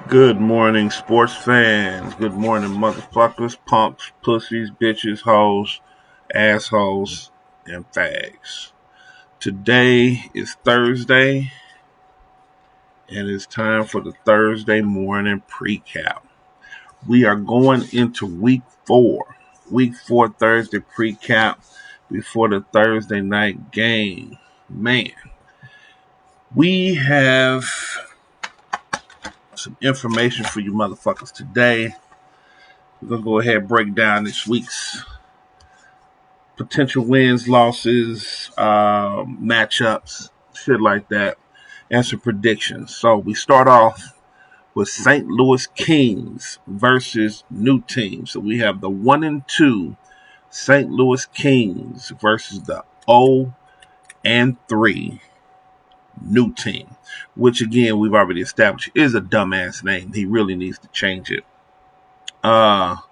Good morning, sports fans. Good morning, motherfuckers, punks, pussies, bitches, hoes, assholes, and fags. Today is Thursday, and it's time for the Thursday morning pre-cap. We are going into week four. Week four Thursday pre-cap before the Thursday night game. Man, we have some information for you motherfuckers today. We're going to go ahead and break down this week's potential wins, losses, matchups, shit like that, and some predictions. So we start off with St. Louis Kings versus new team. So we have the 1-2 St. Louis Kings versus the 0-3 new team, which again we've already established is a dumbass name. He really needs to change it. 1-2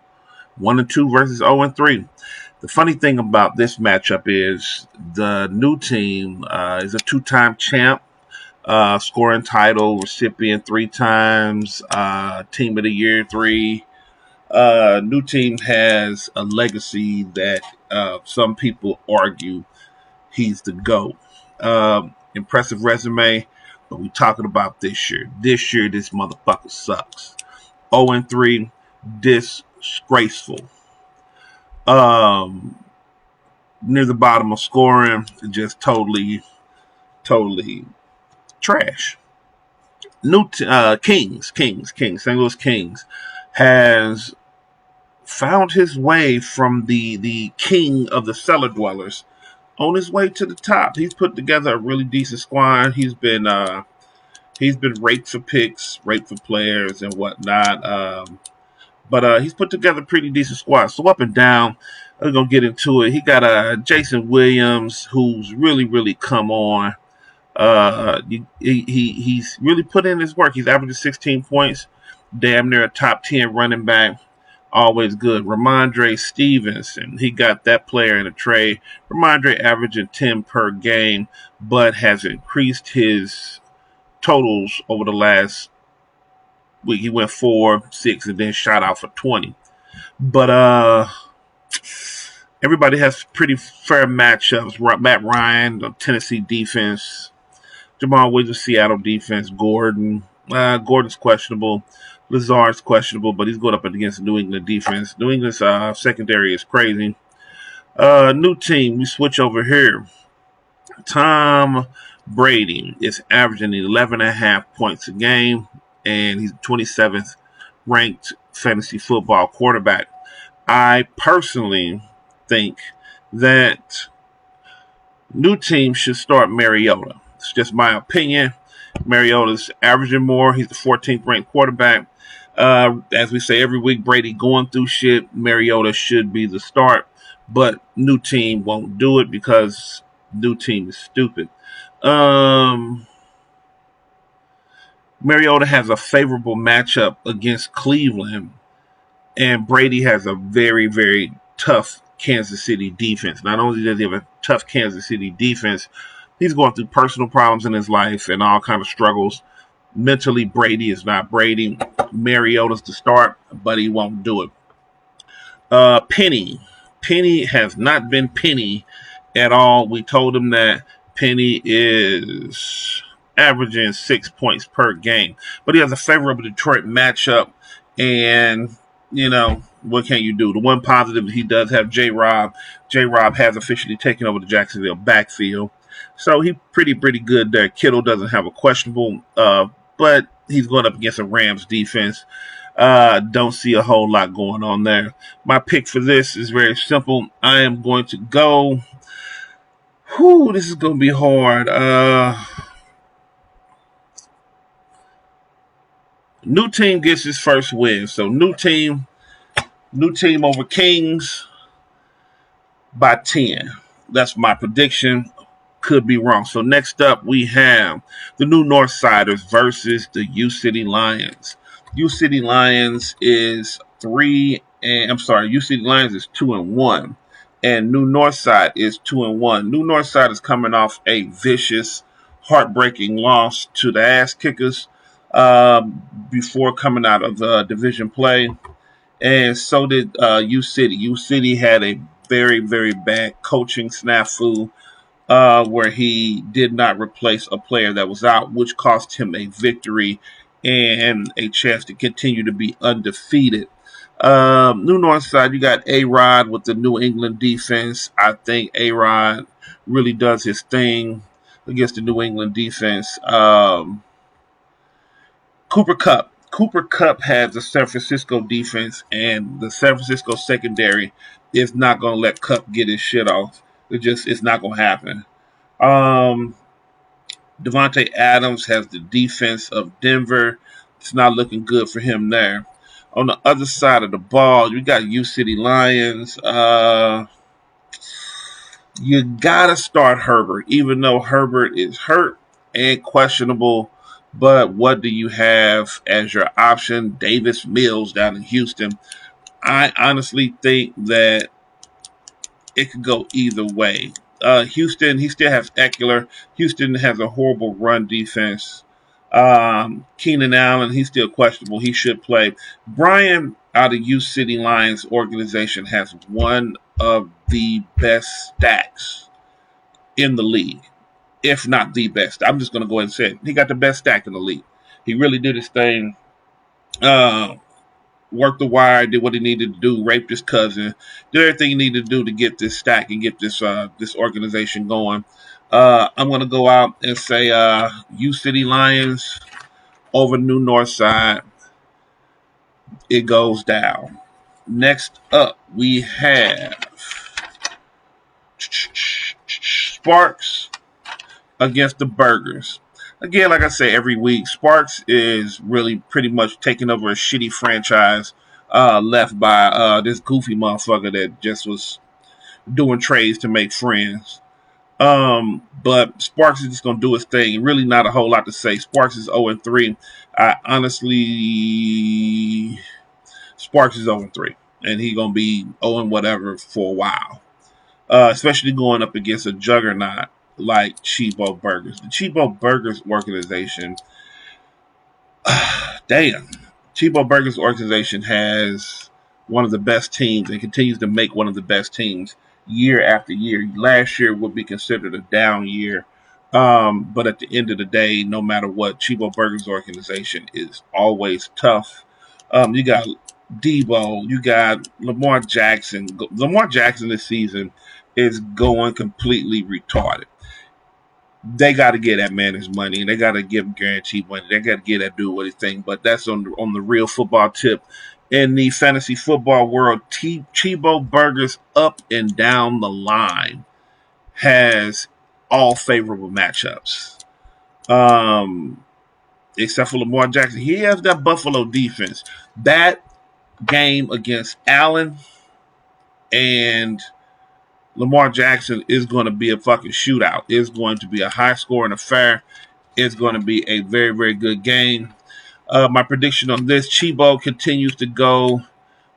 versus 0-3. The funny thing about this matchup is the new team is a two-time champ, scoring title recipient three times, team of the year three. New team has a legacy that some people argue he's the GOAT. Impressive resume, but we're talking about this year. This year, this motherfucker sucks. 0-3, disgraceful. Um, Near the bottom of scoring, just totally trash. St. Louis Kings has found his way from the king of the cellar dwellers on his way to the top. He's put together a really decent squad. He's been raped for picks, raped for players and whatnot. But he's put together a pretty decent squad. So up and down, we're gonna get into it. He got Jason Williams, who's really come on. He's really put in his work. He's averaging 16 points, damn near a top 10 running back. Always good. Ramondre Stevenson, he got that player in a trade. Ramondre averaging 10 per game, but has increased his totals over the last week. He went 4, 6, and then shot out for 20. But everybody has pretty fair matchups. Matt Ryan, the Tennessee defense. Jamal Williams, Seattle defense. Gordon's questionable. Lazard's questionable, but he's going up against the New England defense. New England's secondary is crazy. New team, we switch over here. Tom Brady is averaging 11.5 points a game, and he's 27th ranked fantasy football quarterback. I personally think that new team should start Mariota. It's just my opinion. Mariota's averaging more. He's the 14th ranked quarterback. As we say every week, Brady going through shit. Mariota should be the start, but new team won't do it because new team is stupid. Mariota has a favorable matchup against Cleveland, and Brady has a very tough Kansas City defense. Not only does he have a tough Kansas City defense, he's going through personal problems in his life and all kind of struggles. Mentally, Brady is not Brady. Mariota's the start, but he won't do it. Penny has not been Penny at all. We told him that Penny is averaging 6 points per game, but he has a favorable Detroit matchup, and what can you do? The one positive he does have J. Rob. J. Rob has officially taken over the Jacksonville backfield, so he's pretty good there. Kittle doesn't have a questionable, but he's going up against a Rams defense. Don't see a whole lot going on there. My pick for this is very simple. I am going to go. This is going to be hard. New team gets his first win. So new team over Kings by 10. That's my prediction. Could be wrong. So next up we have the new Northsiders versus the U City Lions. U City Lions is 2-1, and New Northside is 2-1. New Northside is coming off a vicious, heartbreaking loss to the Ass Kickers. before coming out of division play, and so did U City. U City had a very, very bad coaching snafu where he did not replace a player that was out, which cost him a victory and a chance to continue to be undefeated. New North Side, you got A Rod with the New England defense. I think A Rod really does his thing against the New England defense. Cooper Cup. Cooper Cup has the San Francisco defense, and the San Francisco secondary is not going to let Cup get his shit off. It's not going to happen. Um, Devontae Adams has the defense of Denver. It's not looking good for him there. On the other side of the ball, you got U City Lions. You gotta start Herbert, even though Herbert is hurt and questionable. But what do you have as your option? Davis Mills down in Houston. I honestly think that it could go either way. Houston, he still has Eckler. Houston has a horrible run defense. Keenan Allen, he's still questionable. He should play. Brian out of U City Lions organization has one of the best stacks in the league, if not the best. I'm just going to go ahead and say it. He got the best stack in the league. He really did his thing. Worked the wire, did what he needed to do, raped his cousin, did everything he needed to do to get this stack and get this organization going. I'm going to go out and say U City Lions over New North Side. It goes down. Next up, we have Sparks against the Burgers. Again, like I say every week, Sparks is really pretty much taking over a shitty franchise left by this goofy motherfucker that just was doing trades to make friends. But Sparks is just gonna do his thing. Really, not a whole lot to say. Sparks is 0-3. I honestly, Sparks is 0-3, and he gonna be 0 whatever for a while. Especially going up against a juggernaut like Chibo Burgers. The Chibo Burgers organization, damn, Chibo Burgers organization has one of the best teams and continues to make one of the best teams year after year. Last year would be considered a down year. But at the end of the day, no matter what, Chibo Burgers organization is always tough. You got Debo, you got Lamar Jackson. Lamar Jackson this season is going completely retarded. They got to get that man his money, and they got to give him guaranteed money. They got to get that dude what he think. But that's on the real football tip. In the fantasy football world, Chibo Burgers up and down the line has all favorable matchups. Except for Lamar Jackson. He has that Buffalo defense. That game against Allen and Lamar Jackson is going to be a fucking shootout. It's going to be a high scoring affair. It's going to be a very, very good game. My prediction on this, Chibo continues to go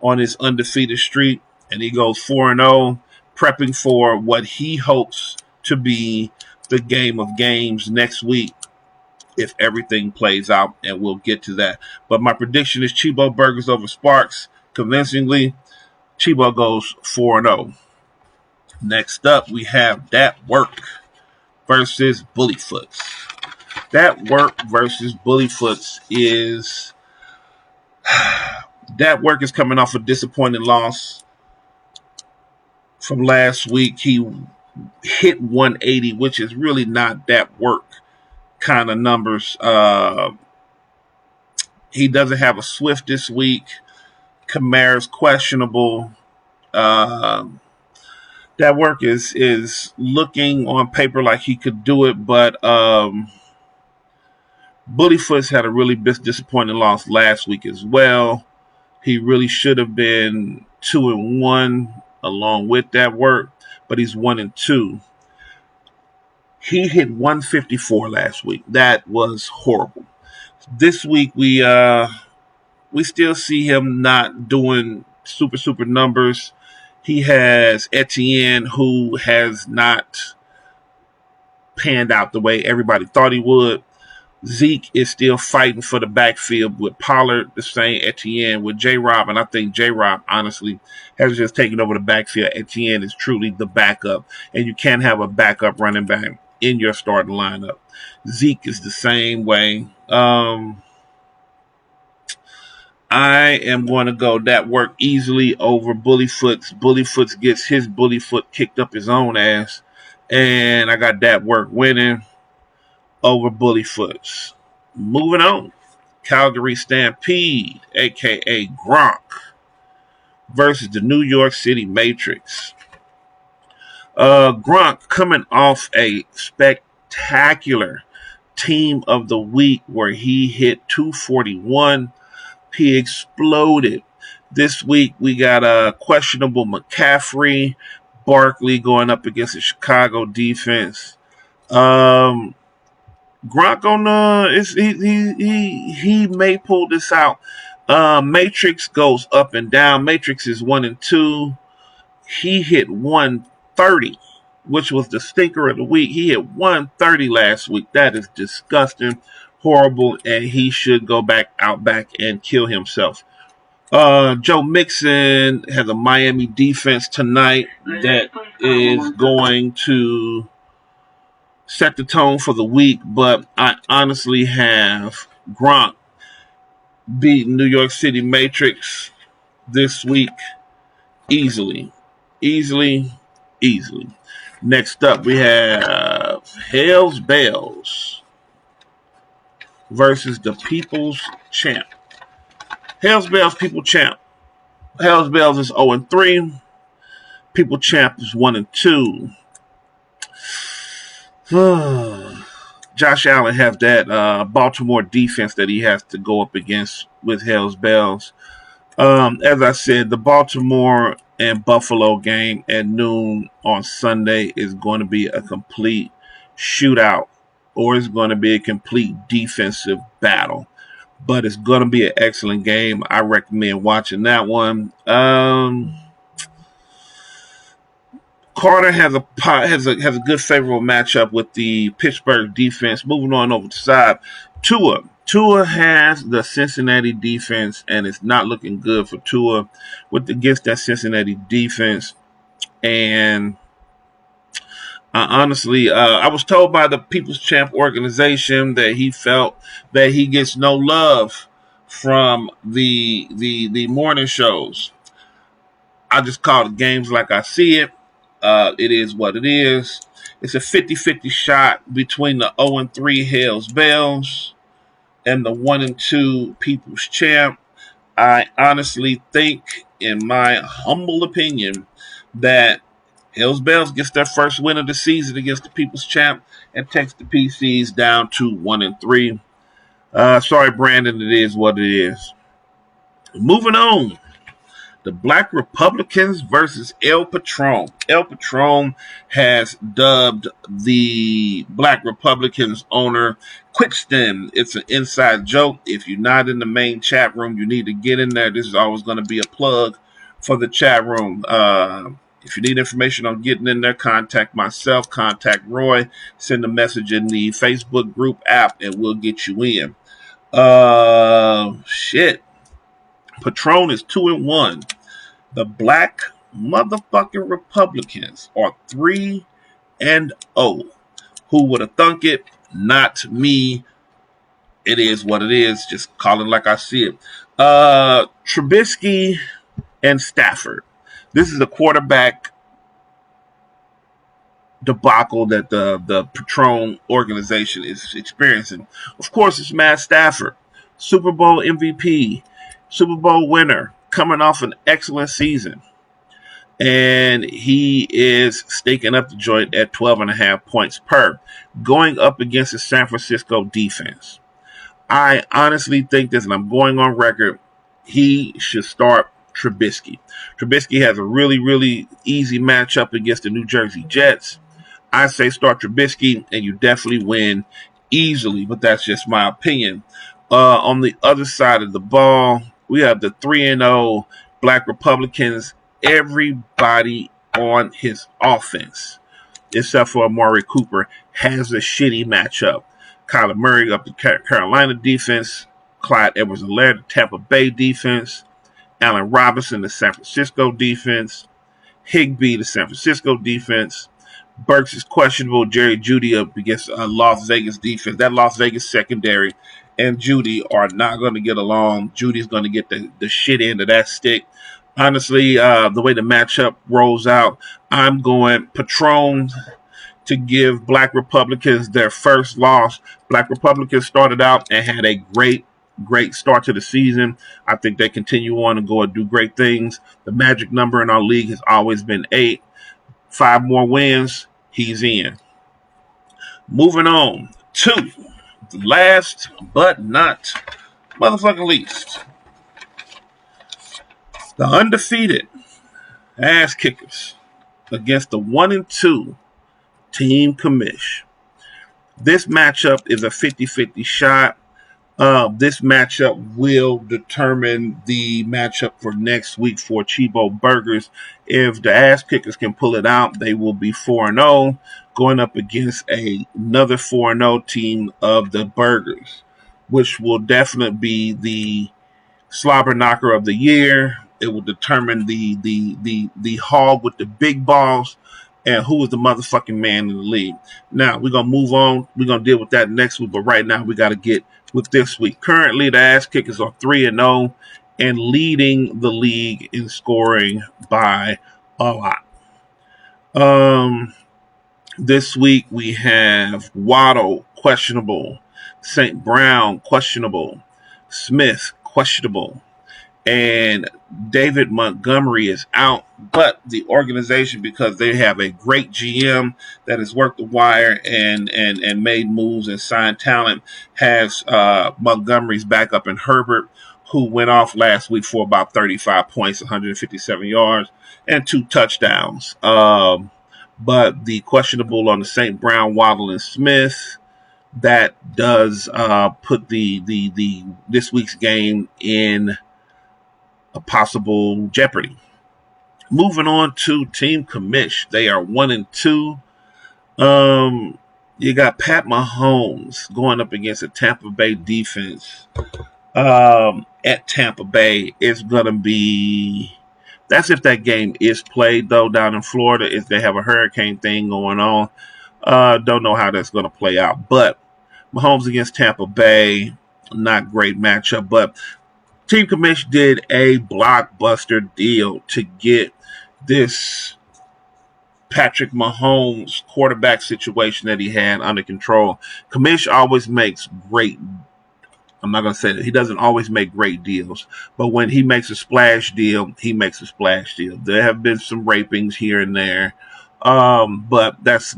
on his undefeated streak, and he goes 4-0, prepping for what he hopes to be the game of games next week if everything plays out, and we'll get to that. But my prediction is Chibo Burgers over Sparks. Convincingly, Chibo goes 4-0. Next up, we have Dat Work versus Bullyfoots. Dat Work versus Bullyfoots is... Dat Work is coming off a disappointing loss from last week. He hit 180, which is really not Dat Work kind of numbers. He doesn't have a Swift this week. Kamara's questionable. Dat Work is looking on paper like he could do it, but Bullyfoots had a really disappointing loss last week as well. He really should have been 2-1 along with Dat Work, but he's 1-2. He hit 154 last week. That was horrible. This week we still see him not doing super numbers. He has Etienne, who has not panned out the way everybody thought he would. Zeke is still fighting for the backfield with Pollard, the same Etienne with J-Rob, and I think J-Rob honestly has just taken over the backfield. Etienne is truly the backup, and you can't have a backup running back in your starting lineup. Zeke is the same way. I am going to go that work easily over Bullyfoot's. Bullyfoot gets his Bullyfoot kicked up his own ass, and I got that work winning over Bullyfoot's. Moving on. Calgary Stampede, a.k.a. Gronk, versus the New York City Matrix. Gronk coming off a spectacular team of the week where he hit 241. He exploded. This week we got a questionable McCaffrey, Barkley going up against the Chicago defense. Gronk he may pull this out. Matrix goes up and down. Matrix is 1-2. He hit 130, which was the stinker of the week. He hit 130 last week. That is disgusting, horrible, and he should go back and kill himself. Joe Mixon has a Miami defense tonight that is going to set the tone for the week, but I honestly have Gronk beating New York City Matrix this week easily. Next up, we have Hell's Bells versus the People's Champ. Hell's Bells, People Champ. Hell's Bells is 0-3. People Champ is 1-2. Josh Allen has that Baltimore defense that he has to go up against with Hell's Bells. As I said, the Baltimore and Buffalo game at noon on Sunday is going to be a complete shootout, or it's going to be a complete defensive battle. But it's going to be an excellent game. I recommend watching that one. Carter has a good favorable matchup with the Pittsburgh defense. Moving on over to the side, Tua has the Cincinnati defense, and it's not looking good for Tua against that Cincinnati defense. And honestly, I was told by the People's Champ organization that he felt that he gets no love from the morning shows. I just call the games like I see it. It is what it is. It's a 50-50 shot between the 0-3 Hell's Bells and the 1-2 People's Champ. I honestly think, in my humble opinion, that Hell's Bells gets their first win of the season against the People's Champ and takes the PCs down to 1-3. Sorry, Brandon, it is what it is. Moving on. The Black Republicans versus El Patron. El Patron has dubbed the Black Republicans owner Quickstem. It's an inside joke. If you're not in the main chat room, you need to get in there. This is always going to be a plug for the chat room. If you need information on getting in there, contact myself, contact Roy, send a message in the Facebook group app, and we'll get you in. Patron is 2-1. The Black motherfucking Republicans are 3-0. Who would have thunk it? Not me. It is what it is. Just call it like I see it. Trubisky and Stafford. This is a quarterback debacle that the Patron organization is experiencing. Of course, it's Matt Stafford, Super Bowl MVP, Super Bowl winner, coming off an excellent season. And he is staking up the joint at 12.5 points per, going up against the San Francisco defense. I honestly think this, and I'm going on record, he should start Trubisky. Trubisky has a really, really easy matchup against the New Jersey Jets. I say start Trubisky, and you definitely win easily, but that's just my opinion. On the other side of the ball, we have the 3-0 Black Republicans. Everybody on his offense, except for Amari Cooper, has a shitty matchup. Kyler Murray up the Carolina defense. Clyde Edwards-Helaire, the Tampa Bay defense. Allen Robinson, the San Francisco defense. Higbee, the San Francisco defense. Burks is questionable. Jerry Jeudy up against Las Vegas defense. That Las Vegas secondary and Jeudy are not going to get along. Judy's going to get the shit end of that stick. Honestly, the way the matchup rolls out, I'm going Patron to give Black Republicans their first loss. Black Republicans started out and had a great start to the season. I think they continue on and go and do great things. The magic number in our league has always been 8. 5 more wins, he's in. Moving on to the last but not motherfucking least. The undefeated ass kickers against the 1-2 Team Commish. This matchup is a 50-50 shot. This matchup will determine the matchup for next week for Chibo Burgers. If the ass kickers can pull it out, they will be 4-0, going up against another 4-0 team of the Burgers, which will definitely be the slobber knocker of the year. It will determine the hog with the big balls and who is the motherfucking man in the league. Now, we're going to move on. We're going to deal with that next week, but right now we got to get with this week. Currently, the ass kickers are 3-0 and leading the league in scoring by a lot. This week we have Waddle, questionable. St. Brown, questionable. Smith, questionable. And David Montgomery is out, but the organization, because they have a great GM that has worked the wire and made moves and signed talent, has Montgomery's backup in Herbert, who went off last week for about 35 points, 157 yards, and 2 touchdowns. But the questionable on the St. Brown, Waddle, and Smith, that does put the this week's game in a possible jeopardy. Moving on to Team Commish. They are 1-2. You got Pat Mahomes going up against a Tampa Bay defense. At Tampa Bay, it's gonna be. That's if that game is played though down in Florida. If they have a hurricane thing going on, don't know how that's gonna play out. But Mahomes against Tampa Bay, not great matchup, but Team Commish did a blockbuster deal to get this Patrick Mahomes quarterback situation that he had under control. Commish always makes great. I'm not going to say that he doesn't always make great deals, but when he makes a splash deal, he makes a splash deal. There have been some rapings here and there, but that's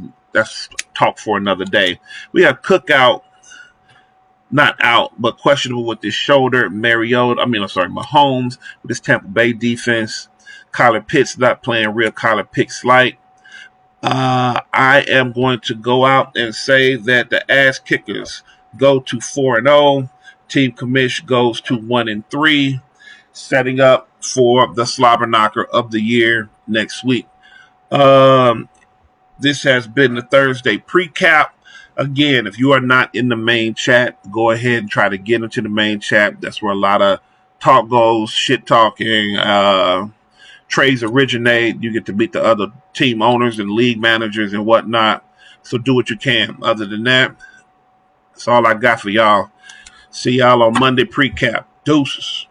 talk for another day. We have Cookout. Not out, but questionable with his shoulder. Mahomes with his Tampa Bay defense. Kyler Pitts not playing real Kyler Pitts-like. I am going to go out and say that the ass kickers go to 4-0. Team Commish goes to 1-3, setting up for the slobber knocker of the year next week. This has been the Thursday pre-cap. Again, if you are not in the main chat, go ahead and try to get into the main chat. That's where a lot of talk goes, shit talking, trades originate. You get to meet the other team owners and league managers and whatnot. So do what you can. Other than that, that's all I got for y'all. See y'all on Monday pre-cap. Deuces.